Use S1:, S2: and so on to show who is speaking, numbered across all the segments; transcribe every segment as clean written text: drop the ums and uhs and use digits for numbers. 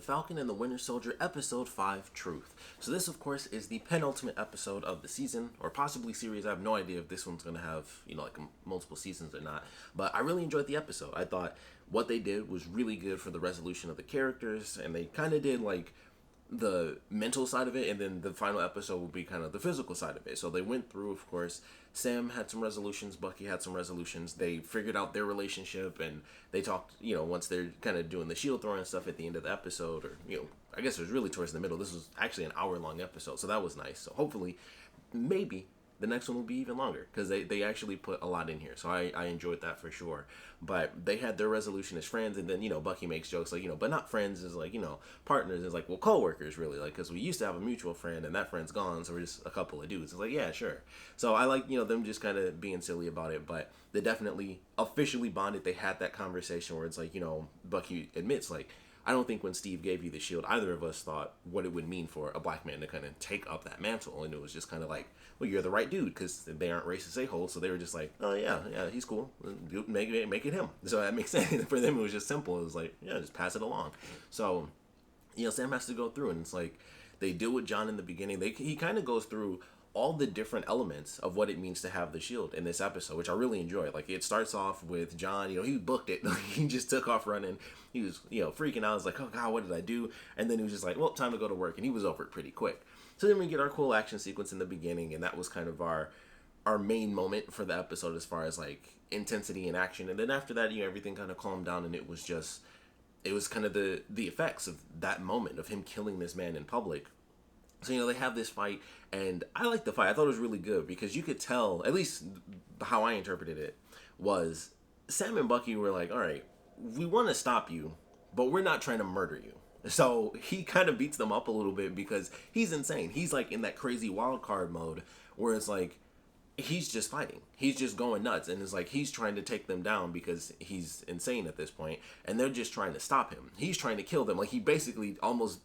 S1: Falcon and the Winter Soldier, Episode 5, Truth. So this, of course, is the penultimate episode of the season, or possibly series. I have no idea if this one's going to have, multiple seasons or not. But I really enjoyed the episode. I thought what they did was really good for the resolution of the characters, and they kind of did, the mental side of it, and then the final episode will be kind of the physical side of it. So they went through, of course, Sam had some resolutions, Bucky had some resolutions. They figured out their relationship, and they talked, once they're kind of doing the shield throwing stuff at the end of the episode, or, I guess it was really towards the middle. This was actually an hour-long episode, so that was nice. So hopefully, maybe the next one will be even longer, because they actually put a lot in here. So I enjoyed that for sure. But they had their resolution as friends, and then, Bucky makes jokes but not friends, is partners, is well, co-workers, really, because we used to have a mutual friend, and that friend's gone, so we're just a couple of dudes. It's yeah, sure. So I like, them just kind of being silly about it, but they definitely officially bonded. They had that conversation where it's Bucky admits, I don't think when Steve gave you the shield, either of us thought what it would mean for a black man to kind of take up that mantle. And it was just kind of well, you're the right dude, because they aren't racist a-holes. So they were just oh, yeah, he's cool. Make it him. So that makes sense. For them, it was just simple. It was yeah, just pass it along. So, Sam has to go through, and it's they deal with John in the beginning. He kind of goes through all the different elements of what it means to have the shield in this episode, which I really enjoy. It starts off with John, he booked it. He just took off running. He was, freaking out. I was oh God, what did I do? And then he was just well, time to go to work. And he was over it pretty quick. So then we get our cool action sequence in the beginning. And that was kind of our main moment for the episode as far as intensity and action. And then after that, everything kind of calmed down, and it was kind of the effects of that moment of him killing this man in public. So, they have this fight, and I like the fight. I thought it was really good, because you could tell, at least how I interpreted it, was Sam and Bucky were all right, we want to stop you, but we're not trying to murder you. So he kind of beats them up a little bit, because he's insane. He's in that crazy wild card mode where it's he's just fighting. He's just going nuts, and it's he's trying to take them down because he's insane at this point, and they're just trying to stop him. He's trying to kill them. He basically almost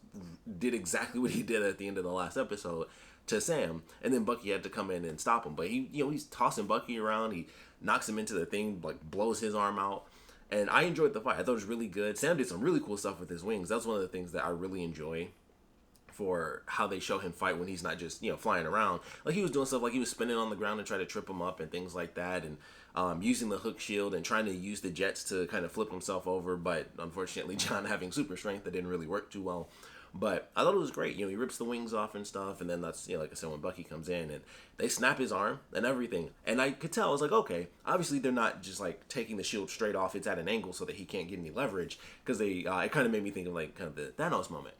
S1: did exactly what he did at the end of the last episode to Sam, and then Bucky had to come in and stop him. But he's tossing Bucky around. He knocks him into the thing, blows his arm out. And I enjoyed the fight. I thought it was really good. Sam did some really cool stuff with his wings. That's one of the things that I really enjoy for how they show him fight when he's not just, flying around. He was doing stuff he was spinning on the ground and try to trip him up and things like that, and using the hook shield and trying to use the jets to kind of flip himself over. But unfortunately, John having super strength, that didn't really work too well. But I thought it was great. He rips the wings off and stuff, and then that's, like I said, when Bucky comes in and they snap his arm and everything. And I could tell, I was okay, obviously they're not just taking the shield straight off. It's at an angle so that he can't get any leverage, because it kind of made me think of kind of the Thanos moment.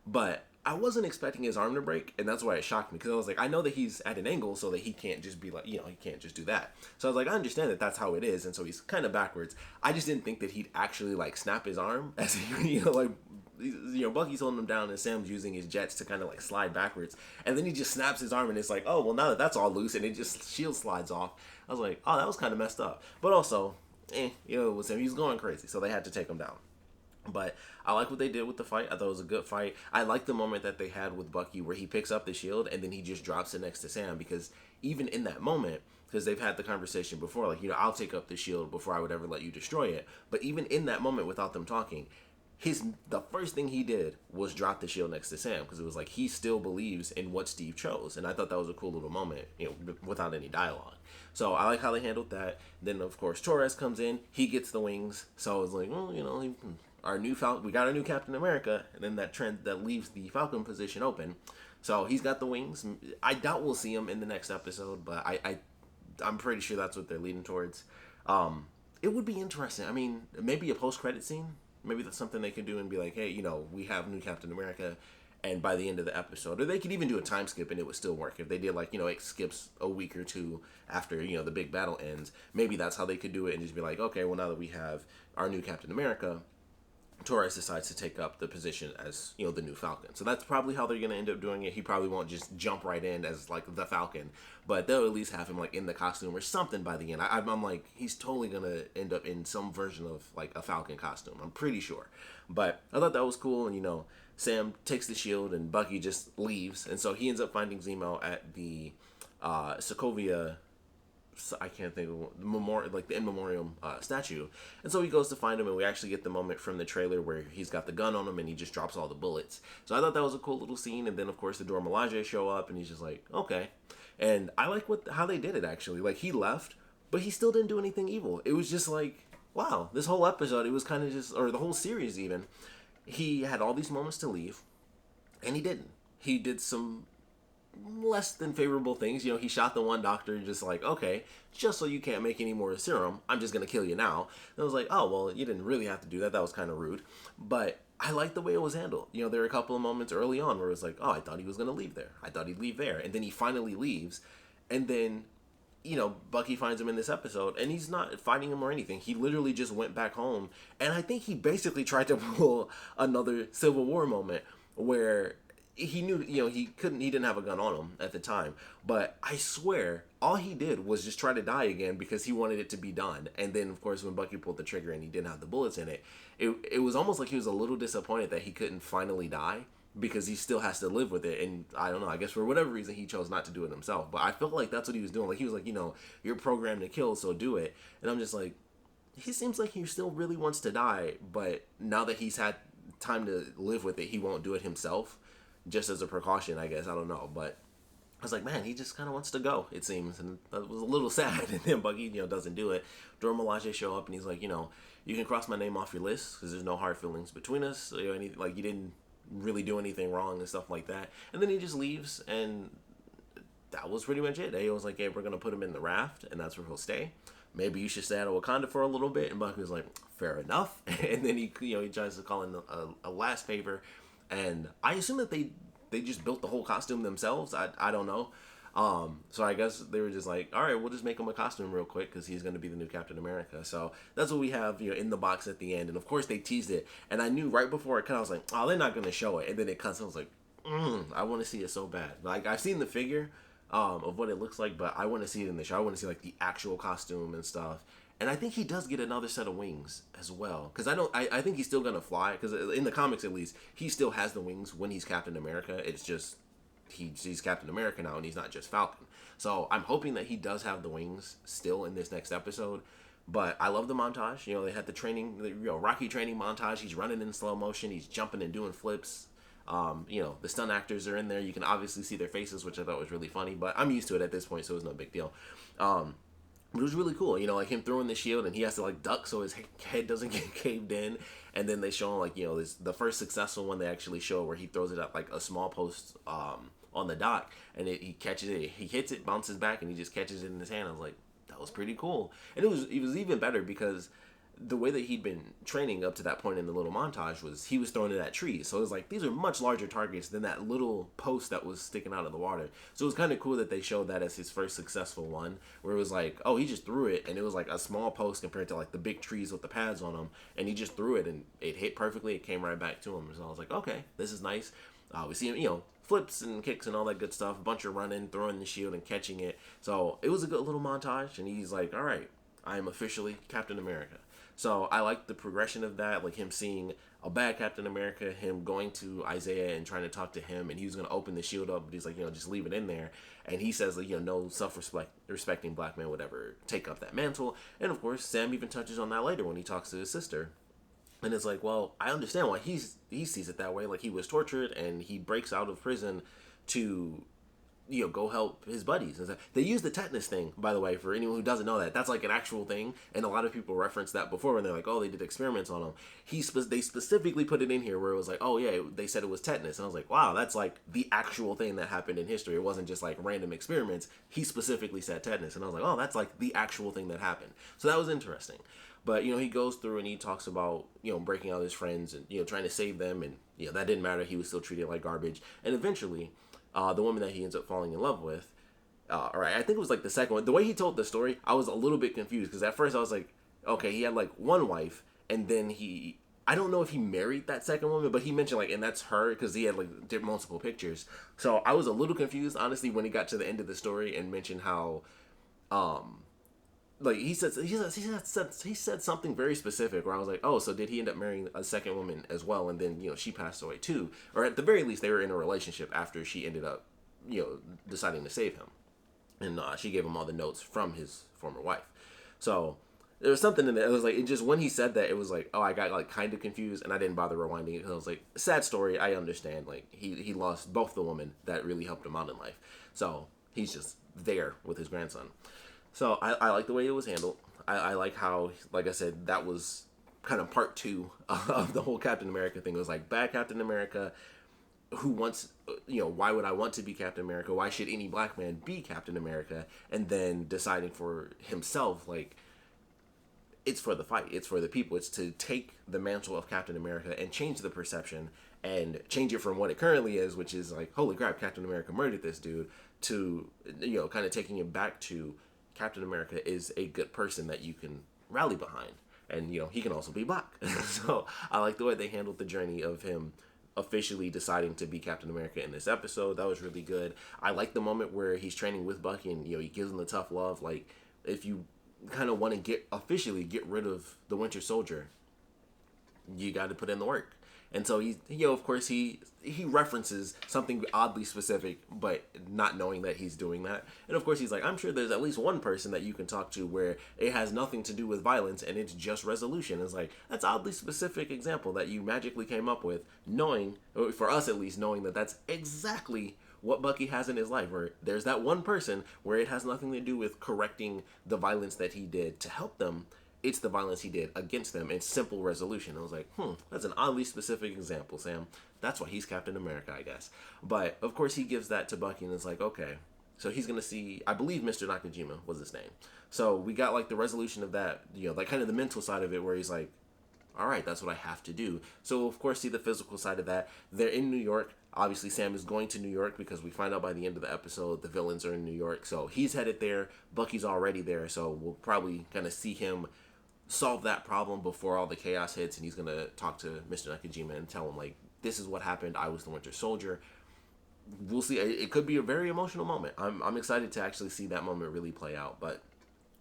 S1: But I wasn't expecting his arm to break, and that's why it shocked me, because I was I know that he's at an angle so that he can't just be he can't just do that. So I was I understand that that's how it is, and so he's kind of backwards. I just didn't think that he'd actually snap his arm, as Bucky's holding him down, and Sam's using his jets to kind of slide backwards, and then he just snaps his arm, and it's oh, well, now that that's all loose, and it just shield slides off. I was oh, that was kind of messed up. But also, it was him. He was going crazy, so they had to take him down. But I like what they did with the fight. I thought it was a good fight. I like the moment that they had with Bucky where he picks up the shield and then he just drops it next to Sam, because even in that moment, because they've had the conversation before, I'll take up the shield before I would ever let you destroy it. But even in that moment, without them talking, the first thing he did was drop the shield next to Sam, because it was he still believes in what Steve chose. And I thought that was a cool little moment, without any dialogue. So I like how they handled that. Then, of course, Torres comes in. He gets the wings. So I was well, our new Falcon, we got our new Captain America, and then that trend that leaves the Falcon position open. So he's got the wings. I doubt we'll see him in the next episode, but I'm pretty sure that's what they're leading towards. It would be interesting. I mean, maybe a post-credit scene. Maybe that's something they could do and be hey, we have new Captain America, and by the end of the episode, or they could even do a time skip and it would still work. If they did it skips a week or two after, the big battle ends, maybe that's how they could do it, and just be okay, well, now that we have our new Captain America, Torres decides to take up the position as, the new Falcon. So that's probably how they're going to end up doing it. He probably won't just jump right in as, the Falcon. But they'll at least have him, in the costume or something by the end. I'm he's totally going to end up in some version of, a Falcon costume. I'm pretty sure. But I thought that was cool. And, Sam takes the shield and Bucky just leaves. And so he ends up finding Zemo at the Sokovia I can't think of the memorial, like the in memoriam statue. And so he goes to find him, and we actually get the moment from the trailer where he's got the gun on him and he just drops all the bullets. So I thought that was a cool little scene. And then of course the Dora Milaje show up, and he's just like, okay. And I like how they did it actually. Like he left, but he still didn't do anything evil. It was just like, wow, this whole episode, it was kind of just, or the whole series even, he had all these moments to leave, and he didn't. He did some less than favorable things. You know, he shot the one doctor, just like, okay, just so you can't make any more serum, I'm just gonna kill you now. And I was like, oh well, you didn't really have to do that. That was kind of rude, but I like the way it was handled. You know, there were a couple of moments early on where it was like, oh, I thought he was gonna leave there. I thought he'd leave there, and then he finally leaves, and then, you know, Bucky finds him in this episode, and he's not fighting him or anything. He literally just went back home, and I think he basically tried to pull another Civil War moment where he knew, you know, he didn't have a gun on him at the time, but I swear all he did was just try to die again because he wanted it to be done. And then of course when Bucky pulled the trigger and he didn't have the bullets in it, it was almost like he was a little disappointed that he couldn't finally die, because he still has to live with it. And I don't know, I guess for whatever reason he chose not to do it himself, but I felt like that's what he was doing. Like he was like, you know, you're programmed to kill, so do it. And I'm just like, he seems like he still really wants to die, but now that he's had time to live with it, he won't do it himself, just as a precaution, I guess. I don't know, but I was like, man, he just kind of wants to go, it seems, and that was a little sad. And then Bucky, you know, doesn't do it. Dora Milaje show up, and he's like, you know, you can cross my name off your list because there's no hard feelings between us. You know, anything, like you didn't really do anything wrong and stuff like that. And then he just leaves, and that was pretty much it. He was like, hey, we're gonna put him in the raft, and that's where he'll stay. Maybe you should stay out of Wakanda for a little bit. And Bucky was like, fair enough. And then he, you know, he tries to call in a last favor. And I assume that they just built the whole costume themselves. I don't know. So I guess they were just like, all right, we'll just make him a costume real quick because he's going to be the new Captain America. So that's what we have, you know, in the box at the end. And of course they teased it. And I knew right before it cut, I was like, oh, they're not going to show it. And then it cuts, and I was like, I want to see it so bad. Like, I've seen the figure of what it looks like, but I want to see it in the show. I want to see like the actual costume and stuff. And I think he does get another set of wings as well. Because I think he's still going to fly. Because in the comics, at least, he still has the wings when he's Captain America. It's just, he's Captain America now, and he's not just Falcon. So I'm hoping that he does have the wings still in this next episode. But I love the montage. You know, they had the training, you know, Rocky training montage. He's running in slow motion. He's jumping and doing flips. You know, the stunt actors are in there. You can obviously see their faces, which I thought was really funny. But I'm used to it at this point, so it's no big deal. But it was really cool, you know, like him throwing the shield, and he has to like duck so his head doesn't get caved in. And then they show him, like, you know, this the first successful one they actually show where he throws it at like a small post on the dock, and he catches it, he hits it, bounces back, and he just catches it in his hand. I was like, that was pretty cool. And it was even better because the way that he'd been training up to that point in the little montage was he was throwing it at trees. So it was like, these are much larger targets than that little post that was sticking out of the water. So it was kind of cool that they showed that as his first successful one, where it was like, oh, he just threw it, and it was like a small post compared to like the big trees with the pads on them, and he just threw it, and it hit perfectly. It came right back to him. So I was like, okay, this is nice. We see him, you know, flips and kicks and all that good stuff, a bunch of running, throwing the shield and catching it. So it was a good little montage, and he's like, all right, I am officially Captain America. So I like the progression of that, like him seeing a bad Captain America, him going to Isaiah and trying to talk to him, and he was going to open the shield up, but he's like, you know, just leave it in there. And he says, like, you know, no self-respecting black man would ever take up that mantle. And of course, Sam even touches on that later when he talks to his sister. And it's like, well, I understand why he sees it that way. Like, he was tortured, and he breaks out of prison to, you know, go help his buddies. And they use the tetanus thing, by the way, for anyone who doesn't know that. That's like an actual thing, and a lot of people reference that before when they're like, oh, they did experiments on him. They specifically put it in here where it was like, oh yeah, they said it was tetanus. And I was like, wow, that's like the actual thing that happened in history. It wasn't just like random experiments. He specifically said tetanus, and I was like, oh, that's like the actual thing that happened. So that was interesting. But, you know, he goes through and he talks about, you know, breaking out his friends and, you know, trying to save them, and, you know, that didn't matter. He was still treated like garbage. And eventually, the woman that he ends up falling in love with, all right, I think it was like the second one. The way he told the story, I was a little bit confused, because at first I was like, okay, he had like one wife, and then I don't know if he married that second woman, but he mentioned like, and that's her, because he had like did multiple pictures. So I was a little confused, honestly, when he got to the end of the story and mentioned how, like he said something very specific where I was like, oh, so did he end up marrying a second woman as well? And then, you know, she passed away too, or at the very least they were in a relationship after she ended up, you know, deciding to save him. and she gave him all the notes from his former wife. So there was something in there. It was like, it just, when he said that, it was like, oh, I got like kind of confused, and I didn't bother rewinding it because I was like, sad story. I understand. Like he lost both the women that really helped him out in life, so he's just there with his grandson. So I like the way it was handled. I like how, like I said, that was kind of part two of the whole Captain America thing. It was like, bad Captain America, who wants, why would I want to be Captain America? Why should any black man be Captain America? And then deciding for himself, like, it's for the fight. It's for the people. It's to take the mantle of Captain America and change the perception and change it from what it currently is, which is like, holy crap, Captain America murdered this dude, to, kind of taking it back to Captain America is a good person that you can rally behind. And, he can also be black. So I like the way they handled the journey of him officially deciding to be Captain America in this episode. That was really good. I like the moment where he's training with Bucky and, he gives him the tough love. Like, if you kind of want to get rid of the Winter Soldier, you got to put in the work. And so of course he references something oddly specific, but not knowing that he's doing that. And of course he's like, I'm sure there's at least one person that you can talk to where it has nothing to do with violence and it's just resolution. It's like, that's oddly specific example that you magically came up with, knowing, for us at least, knowing that that's exactly what Bucky has in his life, where there's that one person where it has nothing to do with correcting the violence that he did to help them. It's the violence he did against them and simple resolution. I was like, that's an oddly specific example, Sam. That's why he's Captain America, I guess. But, of course, he gives that to Bucky, and it's like, okay. So he's going to see, I believe Mr. Nakajima was his name. So we got, like, the resolution of that, like, kind of the mental side of it, where he's like, all right, that's what I have to do. So, of course, see the physical side of that. They're in New York. Obviously, Sam is going to New York because we find out by the end of the episode the villains are in New York. So he's headed there. Bucky's already there. So we'll probably kind of see him solve that problem before all the chaos hits, and he's going to talk to Mr. Nakajima and tell him, like, this is what happened. I was the Winter Soldier. We'll see. It could be a very emotional moment. I'm excited to actually see that moment really play out, but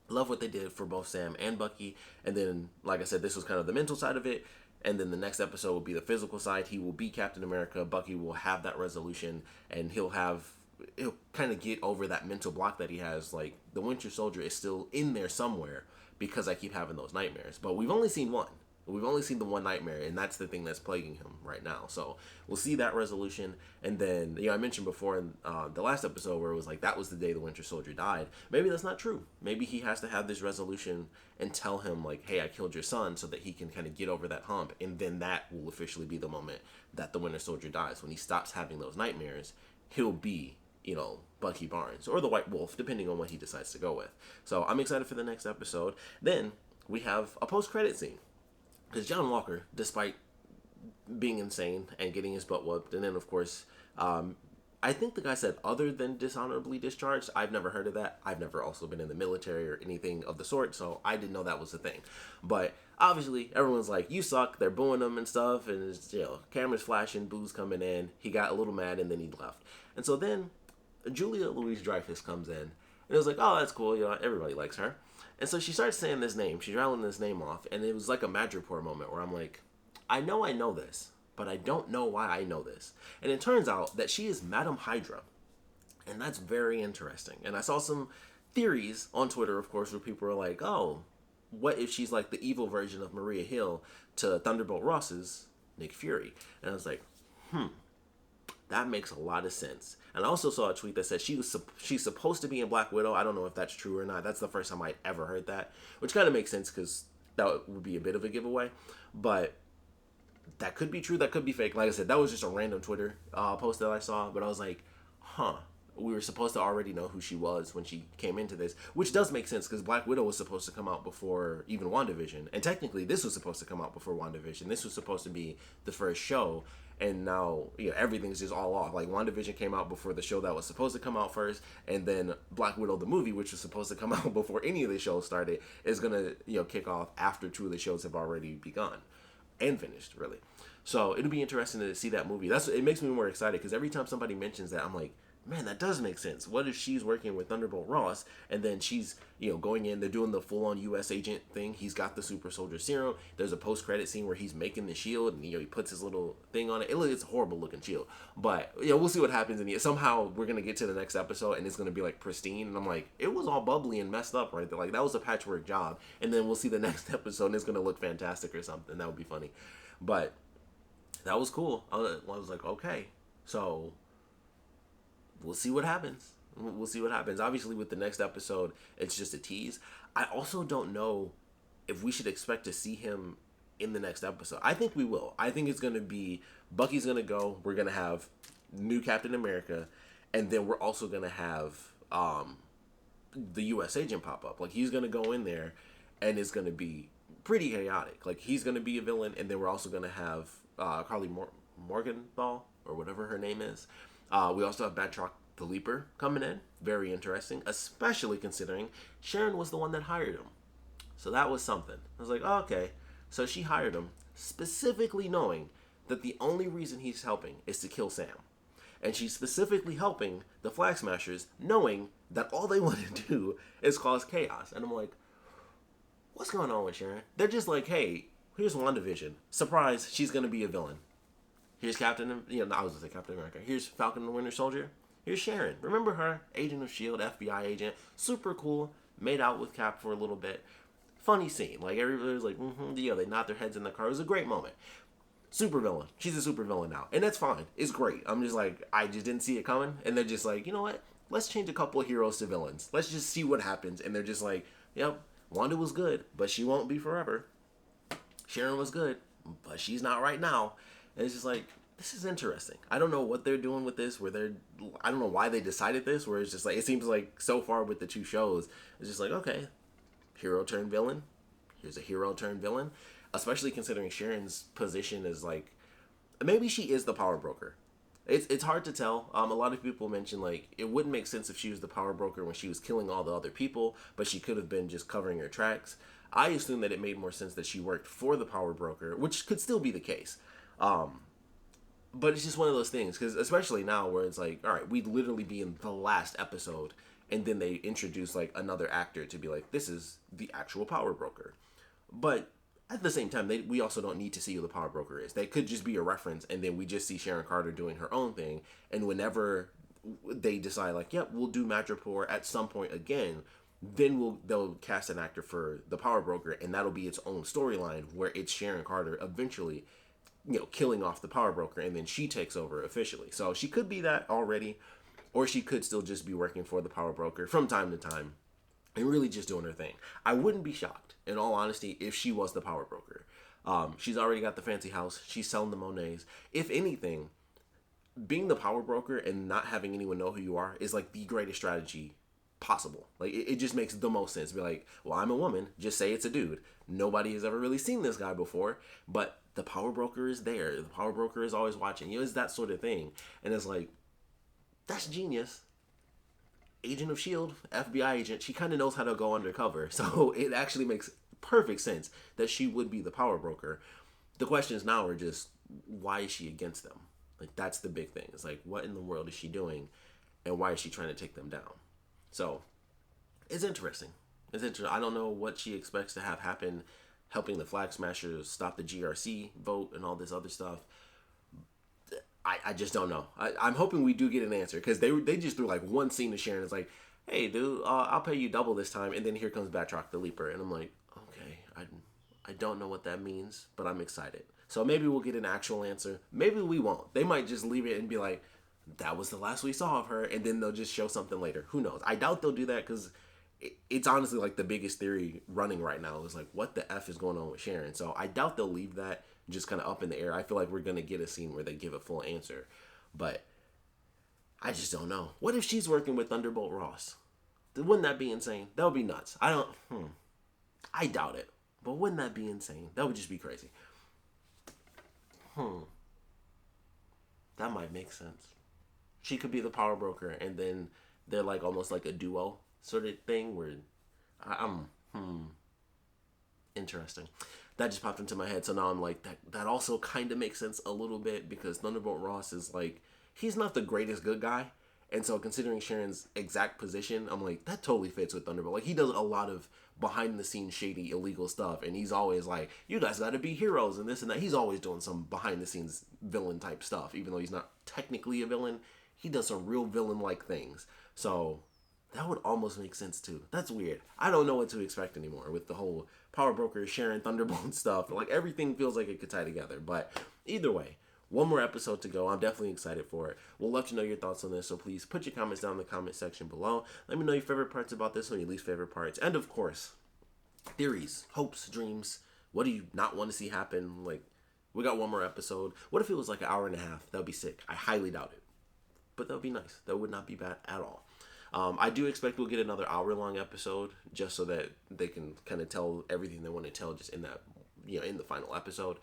S1: love what they did for both Sam and Bucky. And then, like I said, this was kind of the mental side of it, and then the next episode will be the physical side. He will be Captain America. Bucky will have that resolution, and he'll kind of get over that mental block that he has. Like, the Winter Soldier is still in there somewhere, because I keep having those nightmares. But we've only seen one. We've only seen the one nightmare, and that's the thing that's plaguing him right now. So we'll see that resolution. And then, I mentioned before in the last episode where it was like, that was the day the Winter Soldier died. Maybe that's not true. Maybe he has to have this resolution and tell him, like, hey, I killed your son, so that he can kind of get over that hump. And then that will officially be the moment that the Winter Soldier dies. When he stops having those nightmares, he'll be, Bucky Barnes or the White Wolf, depending on what he decides to go with. So I'm excited for the next episode. Then we have a post-credit scene, because John Walker, despite being insane and getting his butt whooped, and then of course, I think the guy said other than dishonorably discharged. I've never heard of that. I've never also been in the military or anything of the sort, so I didn't know that was a thing. But obviously, everyone's like, you suck. They're booing him and stuff, and it's, cameras flashing, booze coming in. He got a little mad, and then he left. And so then Julia Louis-Dreyfus comes in, and it was like, oh, that's cool, everybody likes her. And so she starts saying this name, she's rattling this name off, and it was like a Madripoor moment where I'm like, I know this, but I don't know why I know this. And it turns out that she is Madam Hydra, and that's very interesting. And I saw some theories on Twitter, of course, where people were like, oh, what if she's like the evil version of Maria Hill to Thunderbolt Ross's Nick Fury? And I was like, that makes a lot of sense. And I also saw a tweet that said she's supposed to be in Black Widow. I don't know if that's true or not. That's the first time I'd ever heard that, which kind of makes sense because that would be a bit of a giveaway. But that could be true. That could be fake. Like I said, that was just a random Twitter post that I saw. But I was like, we were supposed to already know who she was when she came into this, which does make sense because Black Widow was supposed to come out before even WandaVision. And technically, this was supposed to come out before WandaVision. This was supposed to be the first show. And now, everything's just all off. Like, WandaVision came out before the show that was supposed to come out first. And then Black Widow, the movie, which was supposed to come out before any of the shows started, is going to, kick off after two of the shows have already begun. And finished, really. So, it'll be interesting to see that movie. It makes me more excited because every time somebody mentions that, I'm like, man, that does make sense. What if she's working with Thunderbolt Ross, and then she's, going in, they're doing the full-on U.S. agent thing. He's got the super soldier serum. There's a post-credit scene where he's making the shield, and, he puts his little thing on it. It's a horrible-looking shield. But, we'll see what happens. And somehow we're going to get to the next episode, and it's going to be, like, pristine. And I'm like, it was all bubbly and messed up right there. Like, that was a patchwork job. And then we'll see the next episode, and it's going to look fantastic or something. That would be funny. But that was cool. I was like, okay. So we'll see what happens. We'll see what happens. Obviously, with the next episode, it's just a tease. I also don't know if we should expect to see him in the next episode. I think we will. I think it's going to be Bucky's going to go. We're going to have new Captain America. And then we're also going to have the U.S. agent pop up. Like, he's going to go in there, and it's going to be pretty chaotic. Like, he's going to be a villain, and then we're also going to have Carly Morgenthau, or whatever her name is. We also have Batroc the Leaper coming in. Very interesting, especially considering Sharon was the one that hired him. So that was something. I was like, oh, okay. So she hired him specifically knowing that the only reason he's helping is to kill Sam. And she's specifically helping the Flag Smashers knowing that all they want to do is cause chaos. And I'm like, what's going on with Sharon? They're just like, hey, here's WandaVision. Surprise, she's going to be a villain. Here's I was going to say Captain America. Here's Falcon and the Winter Soldier. Here's Sharon. Remember her? Agent of S.H.I.E.L.D., FBI agent. Super cool. Made out with Cap for a little bit. Funny scene. Like, everybody was like, they nod their heads in the car. It was a great moment. Super villain. She's a super villain now. And that's fine. It's great. I'm just like, I just didn't see it coming. And they're just like, you know what? Let's change a couple of heroes to villains. Let's just see what happens. And they're just like, yep, Wanda was good, but she won't be forever. Sharon was good, but she's not right now. And it's just like, this is interesting. I don't know what they're doing with this, I don't know why they decided this, where it's just like, it seems like so far with the two shows, it's just like, okay, hero turned villain. Here's a hero turned villain. Especially considering Sharon's position is like, maybe she is the power broker. It's hard to tell. A lot of people mention, like, it wouldn't make sense if she was the power broker when she was killing all the other people, but she could have been just covering her tracks. I assume that it made more sense that she worked for the power broker, which could still be the case. But it's just one of those things, because especially now where it's like, all right, we'd literally be in the last episode, and then they introduce, like, another actor to be like, this is the actual power broker. But at the same time, we also don't need to see who the power broker is. They could just be a reference, and then we just see Sharon Carter doing her own thing, and whenever they decide, like, yep, we'll do Madripoor at some point again, then they'll cast an actor for the power broker, and that'll be its own storyline, where it's Sharon Carter eventually killing off the power broker, and then she takes over officially. So she could be that already, or she could still just be working for the power broker from time to time and really just doing her thing. I wouldn't be shocked, in all honesty, if she was the power broker. She's already got the fancy house. She's selling the Monets. If anything, being the power broker and not having anyone know who you are is like the greatest strategy possible. Like, it just makes the most sense. Be like, well, I'm a woman. Just say it's a dude. Nobody has ever really seen this guy before, but the power broker is there. The power broker is always watching. It's that sort of thing. And it's like, that's genius. Agent of S.H.I.E.L.D., FBI agent, she kind of knows how to go undercover. So it actually makes perfect sense that she would be the power broker. The questions now are just, why is she against them? Like, that's the big thing. It's like, what in the world is she doing? And why is she trying to take them down? So, it's interesting. I don't know what she expects to have happen, helping the Flag Smashers stop the GRC vote and all this other stuff. I just don't know. I'm hoping we do get an answer, because they just threw like one scene to Sharon. It's like, hey, dude, I'll pay you double this time. And then here comes Batroc the Leaper. And I'm like, okay, I don't know what that means, but I'm excited. So maybe we'll get an actual answer. Maybe we won't. They might just leave it and be like, that was the last we saw of her. And then they'll just show something later. Who knows? I doubt they'll do that, because it's honestly like the biggest theory running right now is like, what the F is going on with Sharon? So I doubt they'll leave that just kind of up in the air. I feel like we're going to get a scene where they give a full answer. But I just don't know. What if she's working with Thunderbolt Ross? Wouldn't that be insane? That would be nuts. I doubt it. But wouldn't that be insane? That would just be crazy. That might make sense. She could be the power broker, and then they're like almost like a duo sort of thing where interesting. That just popped into my head. So now I'm like, that also kind of makes sense a little bit, because Thunderbolt Ross is like, he's not the greatest good guy, And so considering Sharon's exact position, I'm like, that totally fits with Thunderbolt. Like, he does a lot of behind the scenes shady illegal stuff, and he's always like, you guys gotta be heroes and this and that. He's always doing some behind the scenes villain type stuff, even though he's not technically a villain. He does some real villain like things. So that would almost make sense too. That's weird. I don't know what to expect anymore with the whole Power Broker, Sharon, Thunderbolt stuff. Like, everything feels like it could tie together. But either way, one more episode to go. I'm definitely excited for it. We'll love to know your thoughts on this, so please put your comments down in the comment section below. Let me know your favorite parts about this one, your least favorite parts, and of course, theories, hopes, dreams. What do you not want to see happen? Like, we got one more episode. What if it was like an hour and a half? That would be sick. I highly doubt it, but that would be nice. That would not be bad at all. I do expect we'll get another hour-long episode, just so that they can kind of tell everything they want to tell just in that, in the final episode.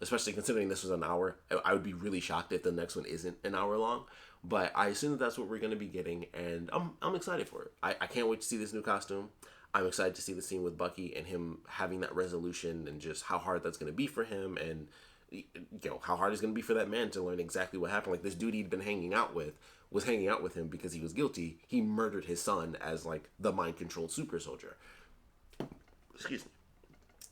S1: Especially considering this was an hour. I would be really shocked if the next one isn't an hour long. But I assume that that's what we're going to be getting, and I'm excited for it. I can't wait to see this new costume. I'm excited to see the scene with Bucky and him having that resolution, and just how hard that's going to be for him, and how hard it's going to be for that man to learn exactly what happened. Like, this dude he'd been hanging out with was hanging out with him because he was guilty. He murdered his son as, like, the mind-controlled super soldier. Excuse me.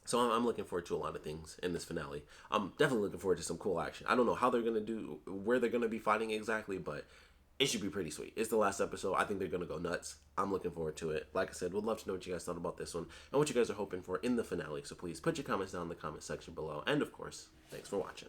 S1: So I'm looking forward to a lot of things in this finale. I'm definitely looking forward to some cool action. I don't know how they're going to do, where they're going to be fighting exactly, but it should be pretty sweet. It's the last episode. I think they're going to go nuts. I'm looking forward to it. Like I said, would love to know what you guys thought about this one and what you guys are hoping for in the finale. So please put your comments down in the comment section below. And of course, thanks for watching.